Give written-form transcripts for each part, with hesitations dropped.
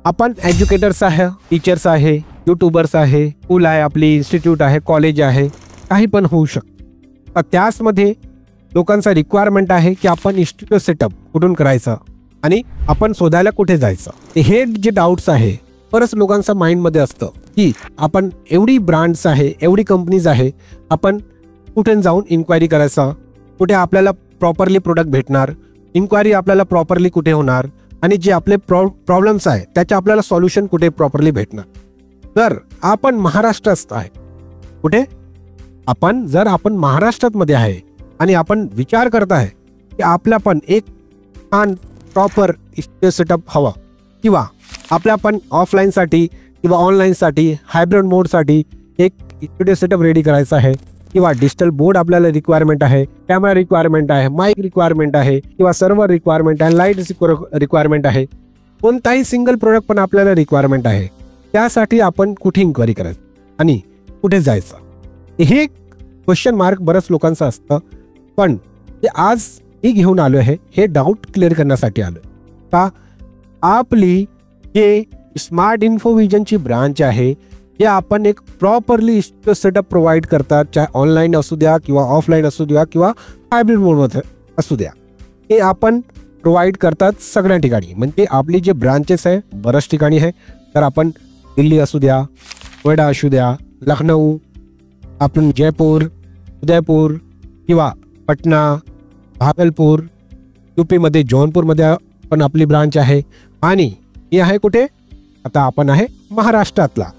आपण एज्युकेटर्स आहे, टीचर्स आहे, यूट्यूबर्स आहे, स्कूल आहे, आपली इन्स्टिट्यूट आहे, कॉलेज आहे, काही पण होऊ शकतं. तर त्याचमध्ये लोकांचा रिक्वायरमेंट आहे की आपण इन्स्टिट्यूट सेटअप कुठून करायचं आणि आपण शोधायला कुठे जायचं. हे जे डाऊट्स आहे बरंच लोकांच्या माइंडमध्ये असतं की आपण एवढी ब्रँड्स आहे, एवढी कंपनीज आहे, आपण कुठे जाऊन इन्क्वायरी करायचं, कुठे आपल्याला प्रॉपरली प्रोडक्ट भेटणार, इन्क्वायरी आपल्याला प्रॉपरली कुठे होणार आणि जे आपले प्रॉब्लेम्स आहे त्याचे आपल्याला सॉल्युशन कुठे प्रॉपरली भेटणार. तर आपण महाराष्ट्रात आहे, कुठे आपण जर आपण महाराष्ट्रामध्ये आहे आणि आपण विचार करत आहे की आपला पण एक छान प्रॉपर सेटअप हवा किंवा आपल्या पण ऑफलाईनसाठी किंवा ऑनलाईनसाठी हायब्रिड मोडसाठी एक स्टुडिओ सेटअप रेडी करायचा आहे किंवा डिजिटल बोर्ड आपल्याला रिक्वायरमेंट आहे, कॅमेरा रिक्वायरमेंट आहे, माईक रिक्वायरमेंट आहे किंवा सर्व्हर रिक्वायरमेंट आहे, लाईट रिक्वायरमेंट आहे, कोणताही सिंगल प्रोडक्ट पण आपल्याला रिक्वायरमेंट आहे, त्यासाठी आपण कुठे इन्क्वायरी करायचं आणि कुठे जायचं, हे क्वेश्चन मार्क बरंच लोकांचं असतं. पण ते आज मी घेऊन आलो आहे हे डाऊट क्लिअर करण्यासाठी आलो का आपली जे स्मार्ट इन्फोविजनची ब्रांच आहे जे आपण एक प्रॉपरली सेटअप प्रोव्हाइड करतात, चाहे ऑनलाईन असू द्या किंवा ऑफलाईन असू द्या किंवा हायब्रिड मोडमध्ये असू द्या, हे आपण प्रोव्हाइड करतात सगळ्या ठिकाणी. म्हणजे आपली जे ब्रांचेस आहे बऱ्याच ठिकाणी आहे. तर आपण दिल्ली असू द्या, नोएडा असू द्या, लखनऊ, आपण जयपूर, उदयपूर किंवा पटना, भागलपूर, यूपीमध्ये जौनपूरमध्ये पण आपली ब्रांच आहे. आणि हे आहे कुठे, आता आपण आहे महाराष्ट्रातला.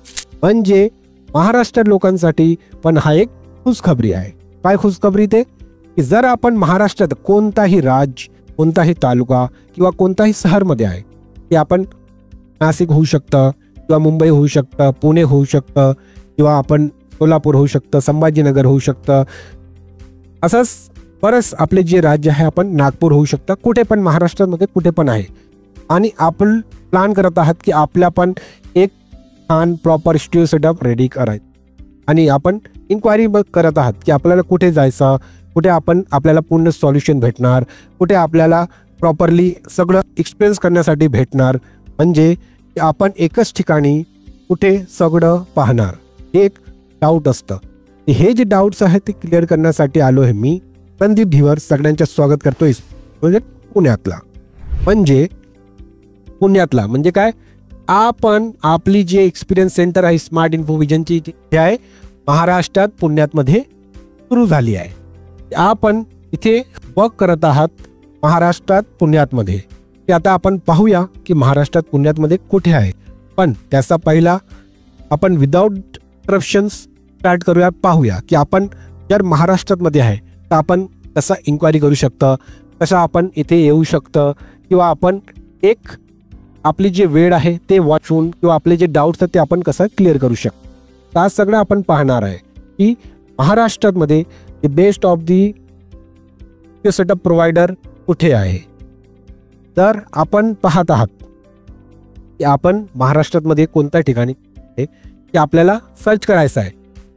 म्हणजे महाराष्ट्र लोकांसाठी पण हा एक खुशखबरी आहे. काय खुशखबरी ते की जर आपण महाराष्ट्रात कोणताही राज्य, कोणताही तालुका किंवा कोणताही शहरमध्ये आहे, की आपण नाशिक होऊ शकतं किंवा मुंबई होऊ शकतं, पुणे होऊ शकतं किंवा आपण सोलापूर होऊ शकतं, संभाजीनगर होऊ शकतं, असंच बरंच आपले जे राज्य आहे, आपण नागपूर होऊ शकतं, कुठे पण महाराष्ट्रामध्ये कुठे पण आहे. आणि आपण प्लॅन करत आहात की आपल्या पण एक छान प्रॉपर स्टुडिओ सेटअप रेडी करायचं आणि आपण इन्क्वायरी करत आहात की आपल्याला कुठे जायचं, कुठे आपल्याला पूर्ण सॉल्युशन भेटणार, कुठे आपल्याला प्रॉपरली सगळं एक्सपिरियन्स करण्यासाठी भेटणार. म्हणजे आपण एकच ठिकाणी कुठे सगळं पाहणार, हे एक डाऊट असतं. हे जे डाऊट्स आहेत ते क्लिअर करण्यासाठी आलो आहे मी, संदीप धीवर. सगळ्यांचं स्वागत करतोय म्हणजे पुण्यातला. म्हणजे काय, आपण आपली जे एक्सपिरियन्स सेंटर आहे स्मार्ट इन्फोविजनची जे आहे महाराष्ट्रात पुण्यातमध्ये सुरू झाली आहे. आपण इथे वर्क करत आहात महाराष्ट्रात पुण्यातमध्ये. ते आता आपण पाहूया की महाराष्ट्रात पुण्यातमध्ये कुठे आहे. पण त्याचा पहिला आपण विदाऊट इंटरप्शन्स स्टार्ट करूया, पाहूया की आपण जर महाराष्ट्रामध्ये आहे तर आपण कसं इन्क्वायरी करू शकतं, कसं आपण इथे येऊ शकतं किंवा आपण एक आपली जे वेळ आहे ते वाचून किंवा आपले जे डाऊट्स आहेत ते आपण कसं क्लिअर करू शकतो. तर आज सगळं आपण पाहणार आहे की महाराष्ट्रामध्ये the best of the setup provider कुठे आहे. तर आपण पाहत आहात की आपण महाराष्ट्रामध्ये कोणत्या ठिकाणी आहे की आपल्याला सर्च करायचं आहे.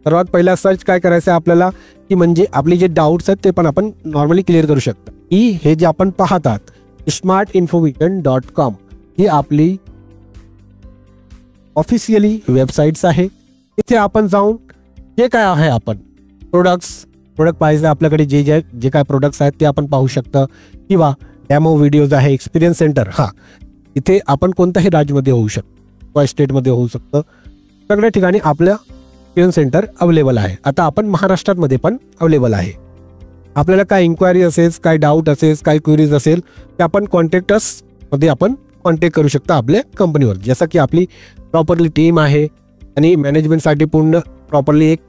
सर्वात पहिला सर्च काय करायचं आहे आपल्याला की म्हणजे आपले जे डाऊट्स आहेत ते पण आपण नॉर्मली क्लिअर करू शकतो. की हे जे आपण पाहत आहात smartinfovision.com ही आपली ऑफिशियली वेबसाईट्स आहे. इथे आपण जाऊन जे काय आहे आपण प्रोडक्ट पाहिजे आपल्याकडे जे काय प्रोडक्ट्स आहेत ते आपण पाहू शकतं किंवा डेमो व्हिडिओज आहे, एक्सपिरियन्स सेंटर. इथे आपण कोणत्याही राज्यामध्ये होऊ शकतो किंवा स्टेटमध्ये होऊ शकतं, सगळ्या ठिकाणी आपल्या एक्सपिरियन्स सेंटर अवेलेबल आहे. आता आपण महाराष्ट्रामध्ये पण अवेलेबल आहे. आपल्याला काय इन्क्वायरी असेल, काय डाऊट असेल, काय क्वेरीज असेल ते आपण कॉन्टॅक्टर्समध्ये आपण कॉन्टॅक्ट करू शकता आपल्या कंपनीवर. जसं की आपली प्रॉपरली टीम आहे आणि मॅनेजमेंटसाठी पूर्ण प्रॉपरली एक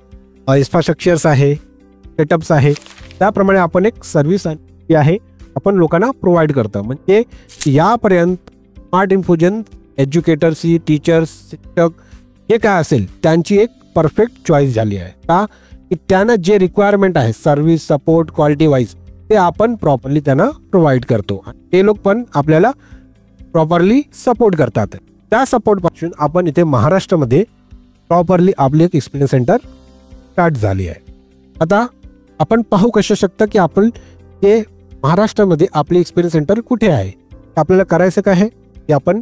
इन्फ्रास्ट्रक्चर्स आहे, सेटअप्स आहे, त्याप्रमाणे आपण एक सर्व्हिस आहे आपण लोकांना प्रोव्हाइड करतो. म्हणजे यापर्यंत स्मार्ट इन्फोविजन एज्युकेटर्सची, टीचर्स, शिक्षक हे काय असेल त्यांची एक परफेक्ट चॉईस झाली आहे. का की त्यांना जे रिक्वायरमेंट आहे सर्व्हिस, सपोर्ट, क्वालिटी वाईज ते आपण प्रॉपरली त्यांना प्रोव्हाइड करतो. ते लोक पण आपल्याला प्रॉपरली सपोर्ट करतात. त्या सपोर्टपासून आपण इथे महाराष्ट्रामध्ये प्रॉपरली आपली एक एक्सपिरियन्स सेंटर स्टार्ट झाली आहे. आता आपण पाहू कशा शकतं की आपण हे महाराष्ट्रामध्ये आपली एक्सपिरियन्स सेंटर कुठे आहे. आपल्याला करायचं काय आहे की आपण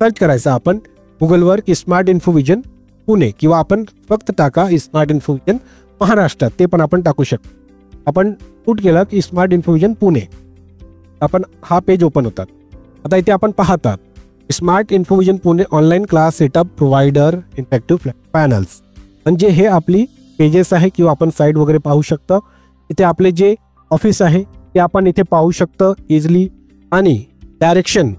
सर्च करायचं आपण गुगलवर की स्मार्ट इन्फोविजन पुणे, किंवा आपण फक्त टाका स्मार्ट इन्फोविजन महाराष्ट्र, ते पण आपण टाकू शकतो. आपण पुट केलं की स्मार्ट इन्फोविजन पुणे, आपण हा पेज ओपन होतात. आता इथे आपण पाहतात smart Infovision Pune online class setup provider interactive panels, म्हणजे हे आपली पेजेस आहे किंवा आपण साईट वगैरे पाहू शकतो. इथे आपले जे ऑफिस आहे ते आपण इथे पाहू शकतो इझिली. आणि डायरेक्शन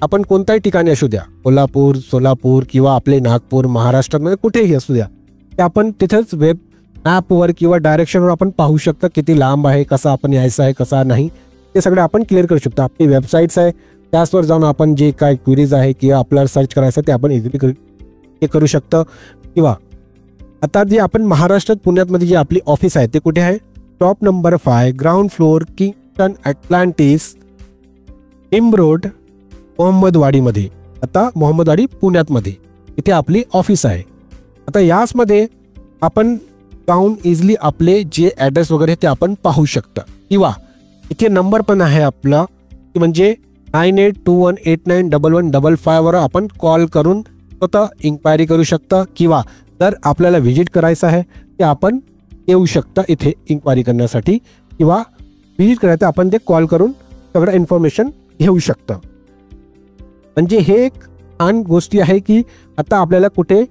आपण कोणत्याही ठिकाणी असू द्या, कोल्हापूर, सोलापूर किंवा आपले नागपूर, महाराष्ट्रामध्ये कुठेही असू द्या, ते आपण तिथेच वेब ॲपवर किंवा डायरेक्शनवर आपण पाहू शकतो किती लांब आहे, कसा आपण यायचं आहे, कसा नाही, ते सगळं आपण क्लिअर करू शकतो. आपली वेबसाईट्स आहे त्याचवर जाऊन आपण जे काय क्वेरीज आहे किंवा आपल्याला सर्च करायचं ते आपण इझिली करू शकतो. किंवा आता जे आपण महाराष्ट्रात पुण्यातमध्ये जे आपली ऑफिस आहे ते कुठे आहे, top number 5 ground floor Kingston Atlantis इम रोड मोहम्मदवाडीमध्ये. आता मोहम्मदवाडी पुण्यातमध्ये इथे आपली ऑफिस आहे. आता याचमध्ये आपण जाऊन इझिली आपले जे ॲड्रेस वगैरे ते आपण पाहू शकता. किंवा इथे नंबर पण आहे आपला की म्हणजे 9821891155 वर आपण कॉल करून स्वतः इन्क्वायरी करू शकता. किंवा जर आपल्याला व्हिजिट करायचं आहे ते आपण येऊ शकता इथे इन्क्वायरी करण्यासाठी, किंवा व्हिजिट करायचं आपण ते कॉल करून सगळं इन्फॉर्मेशन घेऊ शकता. म्हणजे हे एक छान गोष्टी आहे की आता आपल्याला कुठे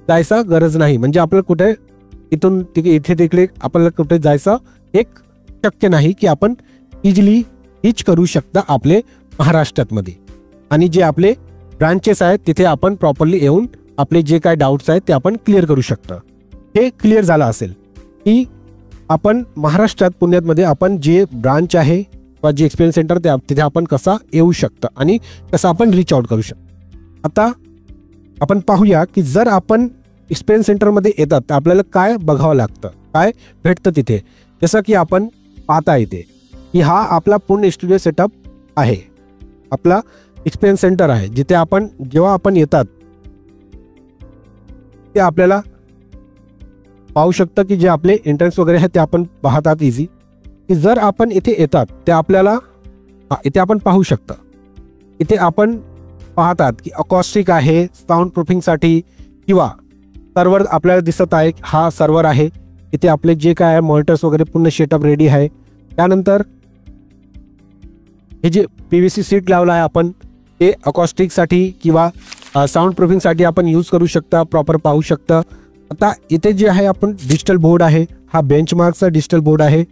जायचं गरज नाही, म्हणजे आपल्याला कुठे इथून इथे तिकडे आपल्याला कुठे जायचं एक शक्य नाही की आपण इझिली रीच करू शकता आपले महाराष्ट्रामध्ये. आणि जे आपले ब्रांचेस आहेत तिथे आपण प्रॉपरली येऊन आपले जे काय डाऊट्स आहेत ते आपण क्लिअर करू शकता. हे क्लिअर झालं असेल की आपण महाराष्ट्रात पुण्यातमध्ये आपण जे ब्रांच आहे किंवा जे एक्सपिरियन्स सेंटर ते तिथे आपण कसा येऊ शकतं आणि कसं आपण रीच आउट करू शकतो. आता आपण पाहूया की जर आपण एक्सपिरियन्स सेंटरमध्ये येतात तर आपल्याला काय बघावं लागतं, काय भेटतं तिथे. जसं की आपण पाहता येते की हा आपला पूर्ण स्टुडिओ सेटअप आहे, आपला एक्सपिरियन्स सेंटर आहे, जिथे आपण जेव्हा आपण येतात ते आपल्याला पाहू शकतं की जे आपले एंट्रन्स वगैरे आहे ते आपण पाहतात इझी. की जर आपण इथे येतात ते आपल्याला इथे आपण पाहू शकता, इथे आपण पाहतात की अकॉस्टिक आहे साऊंड प्रूफिंगसाठी, किंवा सर्व्हर आपल्याला दिसत आहे, हा सर्व्हर आहे. इथे आपले जे काय आहे मॉनिटर्स वगैरे पूर्ण सेटअप रेडी आहे. त्यानंतर हे जे PVC सीट लावला आहे आपण ते अकॉस्टिकसाठी किंवा साऊंड प्रूफिंगसाठी आपण यूज करू शकता, प्रॉपर पाहू शकता. आता इथे जे आहे आपण डिजिटल बोर्ड आहे, हा बेंचमार्कचा डिजिटल बोर्ड आहे.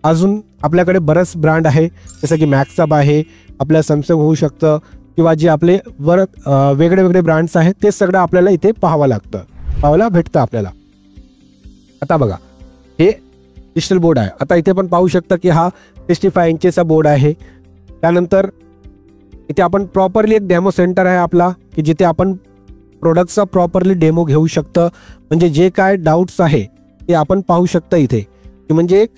अजून आपल्याकडे बरंच ब्रँड आहे जसं की मॅक्सअप आहे, आपल्या सॅमसंग होऊ शकतं, किंवा जे आपले वेगळे वेगळे ब्रँड्स आहेत ते सगळं आपल्याला इथे पाहायला भेटतं आपल्याला. आता बघा हे डिजिटल बोर्ड आहे. आता इथे पण पाहू शकता की हा 65 इंचेचा बोर्ड आहे. त्यानंतर इथे आपण प्रॉपरली एक डेमो सेंटर आहे आपला की जिथे आपण प्रोडक्टचा प्रॉपरली डेमो घेऊ शकतं. म्हणजे जे काय डाऊट्स आहे ते आपण पाहू शकता इथे, की म्हणजे एक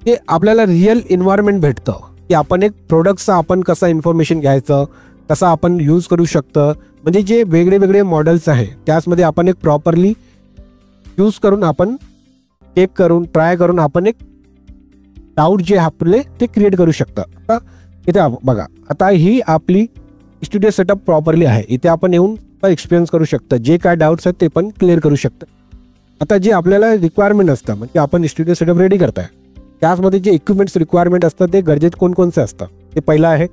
ते आपल्याला रिअल एन्व्हायरमेंट भेटतं की आपण एक प्रोडक्टचा आपण कसं इन्फॉर्मेशन घ्यायचं, कसं आपण यूज करू शकतं. म्हणजे जे वेगळे वेगळे मॉडेल्स आहे त्याचमध्ये आपण एक प्रॉपरली यूज करून आपण चेक करून ट्राय करून आपण एक डाऊट जे आपले ते क्रिएट करू शकता. आता इथे बघा आता ही आपली स्टुडिओ सेटअप प्रॉपरली आहे. इथे आपण येऊन एक्सपिरियन्स करू शकता, जे काय डाऊट्स आहेत ते पण क्लिअर करू शकता. आता जे आपल्याला रिक्वायरमेंट असतं म्हणजे आपण स्टुडिओ सेटअप रेडी करताय त्याचमध्ये जे इक्विपमेंट्स रिक्वायरमेंट असतात ते गरजेचे कोणकोणचे असतात. ते पहिलं आहे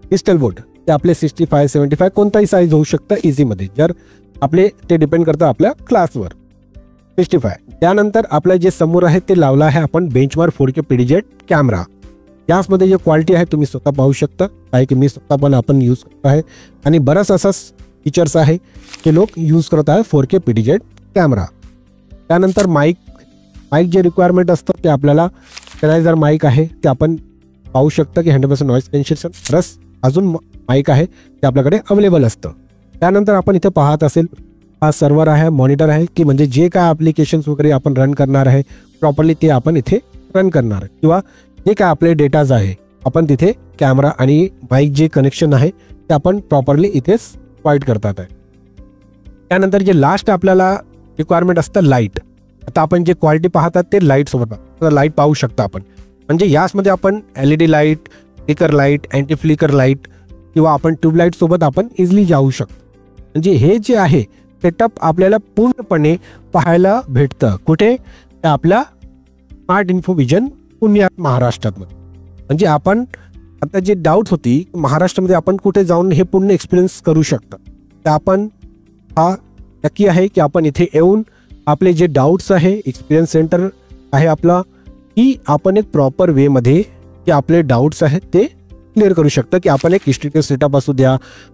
डिजिटल बोर्ड, ते आपले 65, 75 कोणताही साईज होऊ शकतं इझीमध्ये, जर आपले ते डिपेंड करतं आपल्या क्लासवर. 65 त्यानंतर आपलं जे समोर आहे ते लावलं आहे आपण बेंचमार्क 4K PDZ कॅमेरा. याचमध्ये जे क्वालिटी आहे तुम्ही स्वतः पाहू शकता, आहे की मी स्वतः पण आपण यूज करत आहे आणि बरंच असंच फीचर्स आहे की लोक यूज करत आहे 4K PDZ कॅमेरा. त्यानंतर माईक जे रिक्वायरमेंट असतं ते आपल्याला स्टेलायझर माईक आहे ते आपण पाहू शकता की 100% नॉईज कॅन्सलेशन प्लस अजून माईक आहे ते आपल्याकडे अवेलेबल असतं. त्यानंतर आपण इथे पाहत असेल हा सर्व्हर आहे, मॉनिटर आहे, की म्हणजे जे काय ॲप्लिकेशन्स वगैरे आपण रन करणार आहे प्रॉपरली ते आपण इथे रन करणार आहे. किंवा जे काय आपले डेटाज आहे आपण तिथे कॅमेरा आणि माईक जे कनेक्शन आहे ते आपण प्रॉपरली इथेच प्रोव्हाइड करतात आहे. त्यानंतर जे लास्ट आपल्याला रिक्वायरमेंट असतं लाईट. आता आपण जे क्वालिटी पाहतात ते लाईटसोबत लाईट पाहू शकता आपण. म्हणजे याचमध्ये आपण LED light, flicker light, anti flicker light किंवा आपण ट्यूबलाईट सोबत आपण इझिली जाऊ शकतो. म्हणजे हे जे आहे सेटअप आपल्याला पूर्णपणे पाहायला भेटतं. कुठे? आपल्या स्मार्ट इन्फो विजन पुण्यात, महाराष्ट्रात. म्हणजे आपण आता जे डाऊट होती महाराष्ट्रामध्ये आपण कुठे जाऊन हे पूर्ण एक्सपिरियन्स करू शकता. तर आपण हा नक्की आहे की आपण इथे येऊन आपले जे डाऊट्स आहे, एक्सपिरियन्स सेंटर आहे आपला, की आपण एक प्रॉपर वेमध्ये की आपले डाऊट्स आहेत ते क्लिअर करू शकता. की आपण एक इन्स्टिट्यूट सेटअप असू द्या,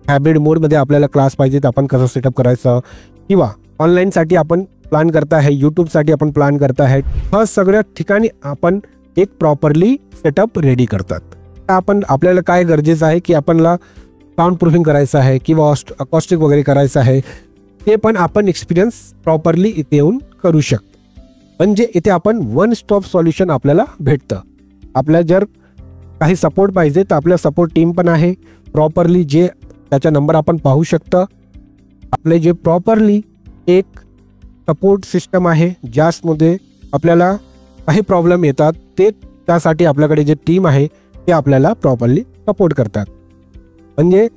हायब्रिड मोडमध्ये आपल्याला क्लास पाहिजे तर आपण कसं सेटअप करायचं, किंवा ऑनलाईनसाठी आपण प्लॅन करता आहे, यूट्यूबसाठी आपण प्लॅन करता आहे, ह्या सगळ्या ठिकाणी आपण एक प्रॉपरली सेटअप रेडी करतात. तर आपण आपल्याला काय गरजेचं आहे की आपल्याला साऊंड प्रूफिंग करायचं आहे किंवा अकॉस्टिक वगैरे करायचं आहे, ते पण आपण एक्सपिरियन्स प्रॉपरली इथे येऊन करू शकतो. म्हणजे इथे आपण वन स्टॉप सॉल्युशन आपल्याला भेटतं. आपल्याला जर काही सपोर्ट पाहिजे तर आपल्या सपोर्ट टीम पण आहे प्रॉपरली, जे त्याचा नंबर आपण पाहू शकता. आपले जे प्रॉपरली एक सपोर्ट सिस्टम आहे, ज्यामध्ये आपल्याला काही प्रॉब्लेम येतात ते त्यासाठी आपल्याकडे जे टीम आहे ते आपल्याला प्रॉपरली सपोर्ट करतात. म्हणजे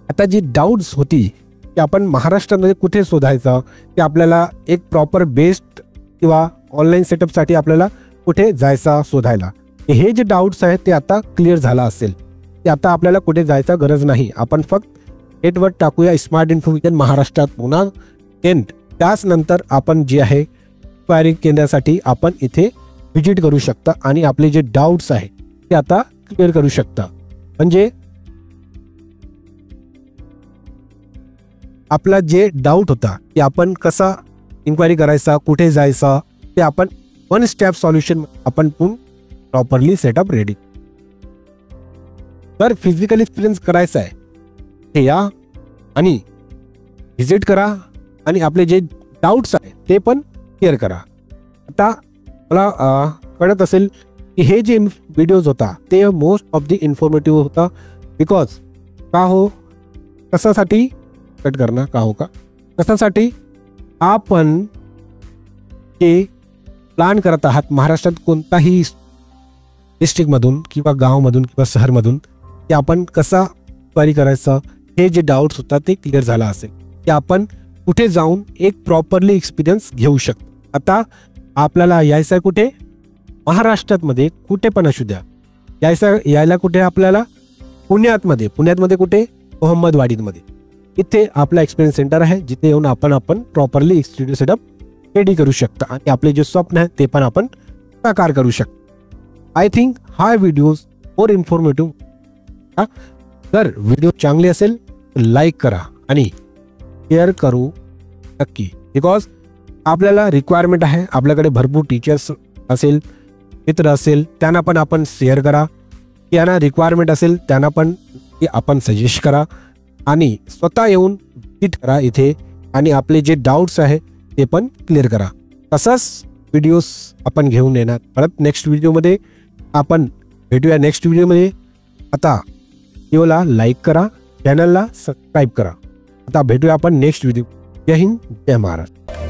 आता जी डाऊट्स होती की आपण महाराष्ट्रामध्ये कुठे शोधायचं, की आपल्याला एक प्रॉपर बेस्ड किंवा ऑनलाईन सेटअपसाठी आपल्याला कुठे जायचा शोधायला, हे जे डाऊट्स आहेत ते आता क्लिअर झाला असेल. ते आता आपल्याला कुठे जायचं गरज नाही. आपण फक्त नेटवर टाकूया स्मार्ट इन्फो विजन महाराष्ट्रात पुन्हा एंड, त्याच नंतर आपण जे आहे क्वायरी केंद्रासाठी आपण इथे व्हिजिट करू शकता आणि आपले जे डाऊट्स आहे ते आता क्लिअर करू शकता. म्हणजे आपला जे डाऊट होता की आपण कसा इन्क्वायरी करायचा, कुठे जायचा, ते आपण वन स्टेप सॉल्युशन आपण प्रॉपरली सेटअप रेडी. तर फिजिकल एक्सपिरियन्स करायचा आहे ते या आणि व्हिजिट करा आणि आपले जे डाऊट्स आहे ते पण क्लिअर करा. आता मला कळत असेल की हे जे व्हिडिओज होता ते मोस्ट ऑफ द इन्फॉर्मेटिव्ह होता. बिकॉज का हो, कशासाठी कट करणार का हो, का कशासाठी आपण जे प्लॅन करत आहात महाराष्ट्रात कोणताही डिस्ट्रिक्टमधून किंवा गावामधून किंवा शहरमधून, की आपण कसा क्वारी करायचं, हे जे डाऊट्स होतात ते क्लिअर झाला असेल की आपण कुठे जाऊन एक प्रॉपरली एक्सपिरियन्स घेऊ शकतो. आता आपल्याला यायचं आहे कुठे? महाराष्ट्रातमध्ये कुठे पण असू द्या. यायला कुठे आपल्याला? पुण्यातमध्ये कुठे? अहमदवाडीमध्ये. इथे आपला एक्सपिरियन्स सेंटर आहे, जिथे येऊन आपण प्रॉपरली स्टुडिओ सेटअप रेडी करू शकता आणि आपले जे स्वप्न आहे ते पण आपण साकार करू शकतो. आय थिंक हा व्हिडिओज मोर इन्फॉर्मेटिव्ह. जर व्हिडिओ चांगली असेल तर लाईक करा आणि शेअर करू नक्की. बिकॉज आपल्याला रिक्वायरमेंट आहे, आपल्याकडे भरपूर टीचर्स असेल, मित्र असेल, त्यांना पण आपण शेअर करा. त्यांना रिक्वायरमेंट असेल त्यांना पण आपण सजेस्ट करा आणि स्वतः येऊन व्हिजिट करा इथे आणि आपले जे डाऊट्स आहे ते पण क्लिअर करा. तसाच व्हिडिओज आपण घेऊन येणार परत नेक्स्ट व्हिडिओमध्ये. आपण भेटूया नेक्स्ट व्हिडिओमध्ये. आता व्हिडिओला लाईक करा, चॅनलला सबस्क्राईब करा. आता भेटूया आपण नेक्स्ट व्हिडिओ. जय हिंद, जय महाराष्ट्र.